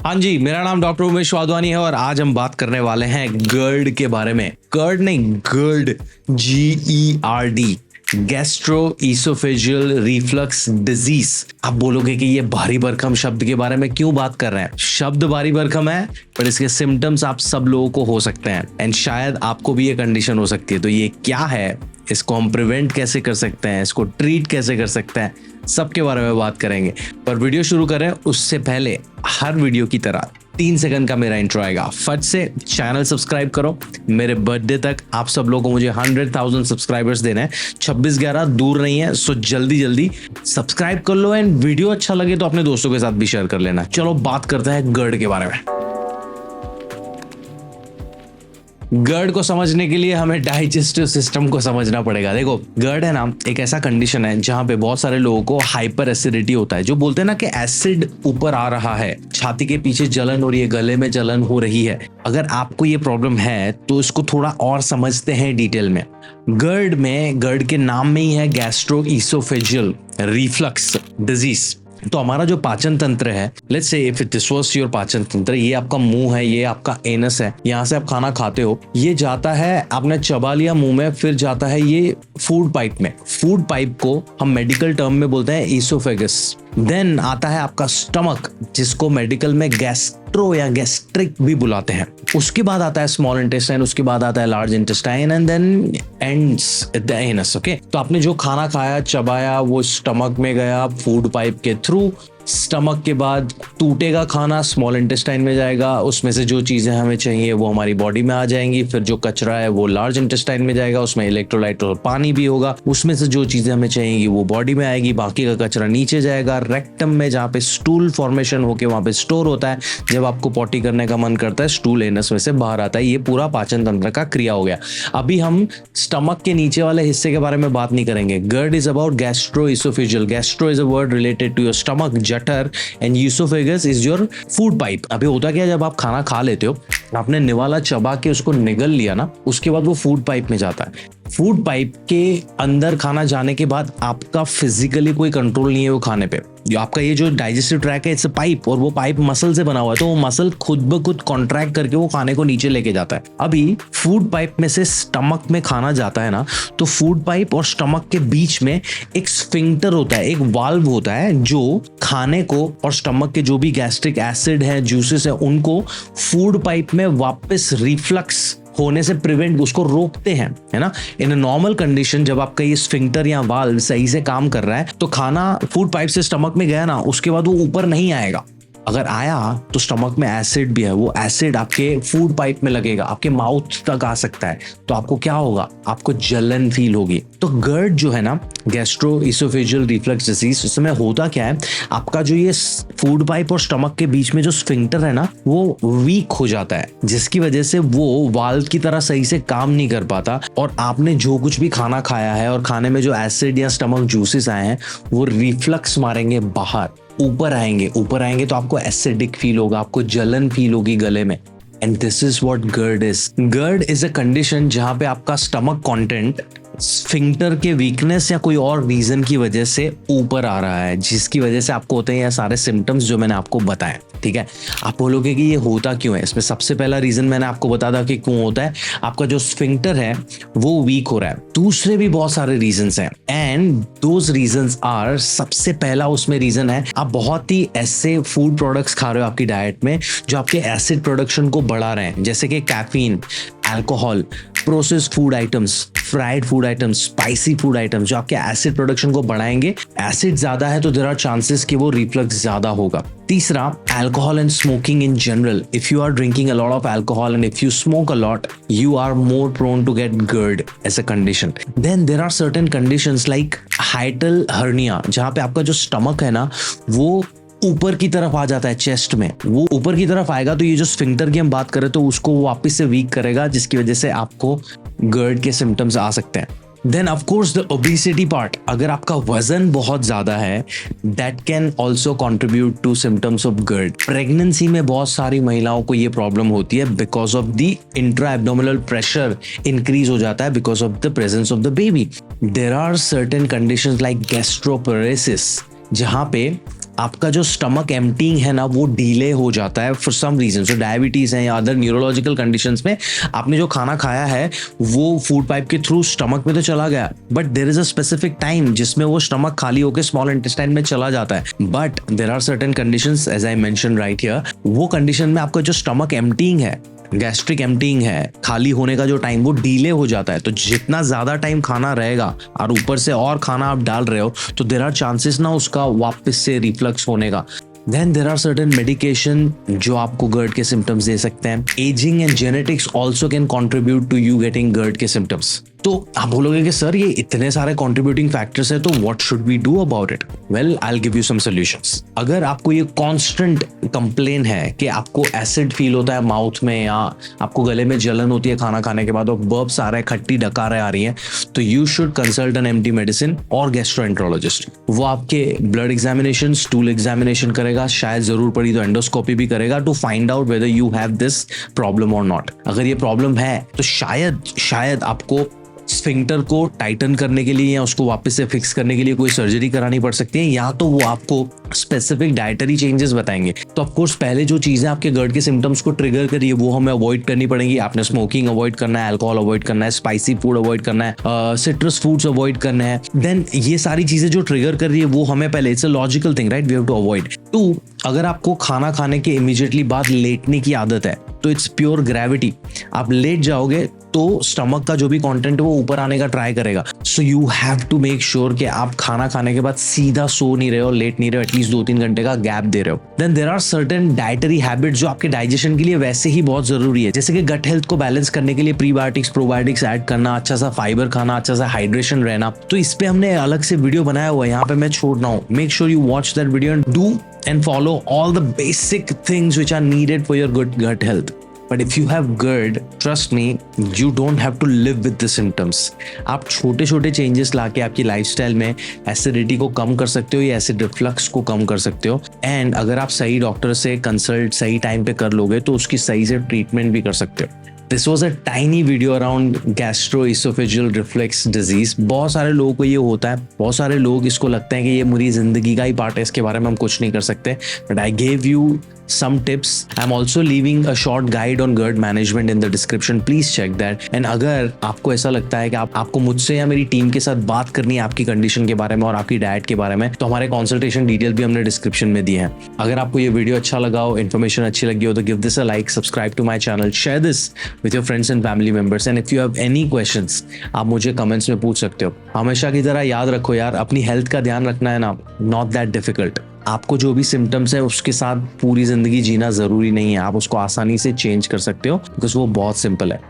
हाँ जी, मेरा नाम डॉक्टर उमेश वाधवानी है और आज हम बात करने वाले हैं गर्ड के बारे में। कर्ड नहीं, गर्ड, GERD, gastro oesophageal reflux disease. आप बोलोगे कि ये भारी भरकम शब्द के बारे में क्यों बात कर रहे हैं? शब्द भारी भरकम है, पर इसके सिम्टम्स आप सब लोगों को हो सकते हैं एंड शायद आपको भी ये कंडीशन हो सकती है। तो ये क्या है, इसको हम प्रिवेंट कैसे कर सकते हैं, इसको ट्रीट कैसे कर सकते हैं, सबके बारे में बात करेंगे। पर वीडियो शुरू करें उससे पहले हर वीडियो की तरह 3 सेकंड का मेरा इंट्रो आएगा। फट से चैनल सब्सक्राइब करो। मेरे बर्थडे तक आप सब लोगों को मुझे 100,000 सब्सक्राइबर्स देने हैं। 26/11 दूर नहीं है, सो जल्दी जल्दी सब्सक्राइब कर लो एंड वीडियो अच्छा लगे तो अपने दोस्तों के साथ भी शेयर कर लेना। चलो बात करते हैं गर्ड के बारे में। गर्ड को समझने के लिए हमें डाइजेस्टिव सिस्टम को समझना पड़ेगा। देखो, गर्ड है ना, एक ऐसा कंडीशन है जहां पे बहुत सारे लोगों को हाइपर एसिडिटी होता है। जो बोलते हैं ना कि एसिड ऊपर आ रहा है, छाती के पीछे जलन हो रही है, गले में जलन हो रही है। अगर आपको ये प्रॉब्लम है तो इसको थोड़ा और समझते हैं डिटेल में। गर्ड के नाम में ही है गैस्ट्रो ईसोफेजियल रिफ्लक्स डिजीज। तो हमारा जो पाचन तंत्र है, let's say if this was your पाचन तंत्र, ये आपका मुंह है, ये आपका एनस है, यहाँ से आप खाना खाते हो, ये जाता है, आपने चबा लिया मुंह में, फिर जाता है ये फूड पाइप में। फूड पाइप को हम मेडिकल टर्म में बोलते हैं ईसोफेगस। देन आता है आपका स्टमक, जिसको मेडिकल में गैस्ट्रो या गैस्ट्रिक भी बुलाते हैं। उसके बाद आता है स्मॉल इंटेस्टाइन, उसके बाद आता है large intestine and then ends at the anus. Okay, तो आपने जो खाना खाया, चबाया, वो स्टमक में गया फूड पाइप के थ्रू। स्टमक के बाद टूटेगा खाना, स्मॉल इंटेस्टाइन में जाएगा, उसमें से जो चीजें हमें चाहिए वो हमारी बॉडी में आ जाएंगी। फिर जो कचरा है वो लार्ज इंटेस्टाइन में जाएगा, उसमें इलेक्ट्रोलाइट और पानी भी होगा। उसमें से जो चीजें हमें चाहिए वो बॉडी में आएगी, बाकी का कचरा नीचे जाएगा रेक्टम में, जहाँ पे स्टूल फॉर्मेशन होके वहां पे स्टोर होता है। जब आपको पॉटी करने का मन करता है, स्टूल एनस में से बाहर आता है। ये पूरा पाचन तंत्र का क्रिया हो गया। अभी हम स्टमक के नीचे वाले हिस्से के बारे में बात नहीं करेंगे। GERD is about gastro esophageal. Gastro is a word related to your stomach, जठर, and esophagus is your food pipe. अभी होता क्या, जब आप खाना खा लेते हो, आपने निवाला चबा के उसको निगल लिया ना, उसके बाद वो फूड पाइप में जाता है। फूड पाइप के अंदर खाना जाने के बाद आपका फिजिकली कोई कंट्रोल नहीं है वो खाने पे। जो आपका ये जो डाइजेस्टिव ट्रैक है, इट्स अ पाइप, और वो पाइप मसल से बना हुआ है, तो वो मसल खुद ब खुद कॉन्ट्रैक्ट करके वो खाने को नीचे लेके जाता है। अभी फूड पाइप में से स्टमक में खाना जाता है ना, तो फूड पाइप और स्टमक के बीच में एक स्फिंक्टर होता है, एक वाल्व होता है, जो खाने को और स्टमक के जो भी गैस्ट्रिक एसिड है, जूसेस है, उनको फूड पाइप में वापस रिफ्लक्स होने से प्रिवेंट, उसको रोकते हैं, है ना। इन अ नॉर्मल कंडीशन, जब आपका ये स्फिंक्टर या वाल्व सही से काम कर रहा है, तो खाना फूड पाइप से स्टमक में गया ना, उसके बाद वो ऊपर नहीं आएगा। अगर आया तो स्टमक में एसिड भी है, वो एसिड आपके फूड पाइप में लगेगा, आपके माउथ तक आ सकता है। तो आपको क्या होगा, आपको जलन फील होगी। तो गर्ड जो है ना, गैस्ट्रो ईसोफेजियल रिफ्लक्स डिजीज, उसमें होता क्या है, आपका जो ये फूड पाइप और स्टमक के बीच में जो स्फिंक्टर है ना, वो वीक हो जाता है, जिसकी वजह से वो वाल्व की तरह सही से काम नहीं कर पाता, और आपने जो कुछ भी खाना खाया है और खाने में जो एसिड या स्टमक जूसेस आए हैं, वो रिफ्लक्स मारेंगे बाहर, ऊपर आएंगे तो आपको एसिडिक फील होगा, आपको जलन फील होगी गले में। And this is what GERD is. GERD is a condition जहां पे आपका स्टमक कंटेंट स्फिंक्टर के वीकनेस या कोई और रीजन की वजह से ऊपर आ रहा है, जिसकी वजह से आपको होते हैं ये सारे सिम्टम्स जो मैंने आपको बताए। ठीक है, आप बोलोगे कि ये होता क्यों है? इसमें सबसे पहला रीजन मैंने आपको बता था कि क्यों होता है, आपका जो स्फिंक्टर है वो वीक हो रहा है। दूसरे भी बहुत सारे रीजंस हैं, एंड दोज रीजंस आर, सबसे पहला उसमें रीजन है, आप बहुत ही ऐसे फूड प्रोडक्ट्स खा रहे हो आपकी डाइट में जो आपके एसिड प्रोडक्शन को बढ़ा रहे हैं, जैसे कि caffeine, alcohol, processed food items, fried food items, spicy food items, जो आपके एसिड प्रोडक्शन को बढ़ाएंगे। एसिड ज्यादा है तो देयर आर चांसेस कि वो रिफ्लक्स ज्यादा होगा। तीसरा, alcohol and smoking in general. If you are drinking a lot of alcohol and if you smoke a lot, you are more prone to get GERD as a condition. Then there are certain conditions like hiatal hernia, जहाँ पे आपका जो stomach है ना, वो ऊपर की तरफ आ जाता है, चेस्ट में वो ऊपर की तरफ आएगा, तो ये जो स्फिंक्टर की हम बात करें तो उसको वापस से वीक करेगा, जिसकी वजह से आपको GERD के सिम्टम्स आ सकते हैं। Then of course the obesity part, अगर आपका वजन बहुत ज्यादा है, that can also contribute to symptoms of GERD. Pregnancy में बहुत सारी महिलाओं को ये प्रॉब्लम होती है because of the intra abdominal pressure increase हो जाता है because of the presence of the baby. There are certain conditions like gastroparesis, जहाँ पे आपका जो स्टमक एम्प्टीइंग है ना वो डिले हो जाता है for some reason. So diabetes है या अदर न्यूरोलॉजिकल कंडीशंस में आपने जो खाना खाया है वो फूड पाइप के थ्रू स्टमक में तो चला गया, but there is a specific time जिसमें वो स्टमक खाली होकर स्मॉल इंटेस्टाइन में चला जाता है। But there are certain conditions as I mention right here, वो कंडीशन में आपका जो स्टमक एम्प्टीइंग है, गैस्ट्रिक एम्प्टीइंग है, खाली होने का जो टाइम वो डिले हो जाता है। तो जितना ज्यादा टाइम खाना रहेगा और ऊपर से और खाना आप डाल रहे हो तो देयर आर चांसेस ना उसका वापस से रिफ्लक्स होने का। Then there are certain medication जो आपको GERD के सिम्टम्स दे सकते हैं। Ageing and genetics also can contribute to you getting GERD के सिम्टम्स। तो आप बोलोगे कि सर ये इतने सारे कंट्रीब्यूटिंग फैक्टर्स है तो what should we do about it? Well, I will give you some solutions. अगर आपको ये कांस्टेंट कंप्लेन है कि आपको एसिड फील होता है माउथ में या आपको गले में जलन होती है खाना खाने के बाद और बर्ब्स आ रहे हैं, खट्टी डकारें आ रही हैं, तो you should consult N MD medicine और गैस्ट्रोएंटरोलॉजिस्ट। वो आपके ब्लड एग्जामिनेशन, स्टूल एग्जामिनेशन करेगा, शायद जरूर पड़ी तो एंडोस्कोपी भी करेगा to find out whether you have this problem और नॉट। अगर ये प्रॉब्लम है तो शायद आपको स्फिंक्टर को टाइटन करने के लिए या उसको वापस से फिक्स करने के लिए कोई सर्जरी करानी पड़ सकती है, या तो वो आपको स्पेसिफिक डाइटरी चेंजेस बताएंगे। तो ऑफ कोर्स पहले जो चीजें आपके GERD के सिम्टम्स को ट्रिगर करिए वो हमें अवॉइड करनी पड़ेंगी। आपने स्मोकिंग अवॉइड करना है, अल्कोहल अवॉइड करना है, स्पाइसी फूड अवॉइड करना है, सिट्रस फूड्स अवॉइड करना है। देन ये सारी चीजें जो ट्रिगर कर रही है वो हमें पहले, it's a logical thing right, we have to avoid. Two, अगर आपको खाना खाने के इमीडिएटली बाद लेटने की आदत है तो इट्स प्योर ग्रेविटी। आप लेट जाओगे तो स्टमक का जो भी कंटेंट है वो ऊपर आने का ट्राई करेगा। So you have to make sure कि आप खाना खाने के बाद सीधा सो नहीं रहे हो, लेट नहीं रहे हो, एटलीस्ट 2-3 घंटे का गैप दे रहे हो। Then there are certain dietary habits जो आपके डाइजेशन के लिए वैसे ही बहुत जरूरी है, जैसे कि गट हेल्थ को बैलेंस करने के लिए प्रीबायोटिक्स प्रोबायोटिक्स ऐड करना, अच्छा सा फाइबर खाना, अच्छा सा हाइड्रेशन रहना। तो इस पे हमने अलग से वीडियो बनाया हुआ है, यहाँ पे मैं छोड़ रहा हूँ। Make sure you watch that video and do and follow all the basic things which are needed for your good gut health. But if you have GERD, trust me, you don't have to live with the symptoms. आप छोटे छोटे changes लाके आपकी lifestyle में acidity को कम कर सकते हो या एसिड रिफ्लक्स को कम कर सकते हो। एंड अगर आप सही डॉक्टर से कंसल्ट सही टाइम पे कर लोगे तो उसकी सही से ट्रीटमेंट भी कर सकते हो। This was a tiny video around gastro-oesophageal reflex disease. बहुत सारे लोगों को ये होता है, बहुत सारे लोग इसको लगता है कि ये मेरी जिंदगी का ही पार्ट है, इसके बारे में हम कुछ नहीं कर सकते। But I gave you some tips. I'm also leaving a short guide on GERD management in the description. Please check that. And अगर आपको ऐसा लगता है कि आपको मुझसे या मेरी टीम के साथ बात करनी है आपकी कंडीशन के बारे में और आपकी डाइट के बारे में, तो हमारे कंसल्टेशन डिटेल भी हमने डिस्क्रिप्शन में दिए हैं। अगर आपको ये वीडियो अच्छा लगा हो, इन्फॉर्मेशन अच्छी लगी हो, तो give this a like, subscribe to my channel, share this with your friends and family members. And if you have any questions आप मुझे कमेंट्स में पूछ सकते हो। हमेशा की तरह याद रखो यार, अपनी हेल्थ का ध्यान रखना है ना, नॉट दैट डिफिकल्ट। आपको जो भी सिम्टम्स है उसके साथ पूरी जिंदगी जीना जरूरी नहीं है, आप उसको आसानी से चेंज कर सकते हो बिकॉज वो बहुत सिंपल है।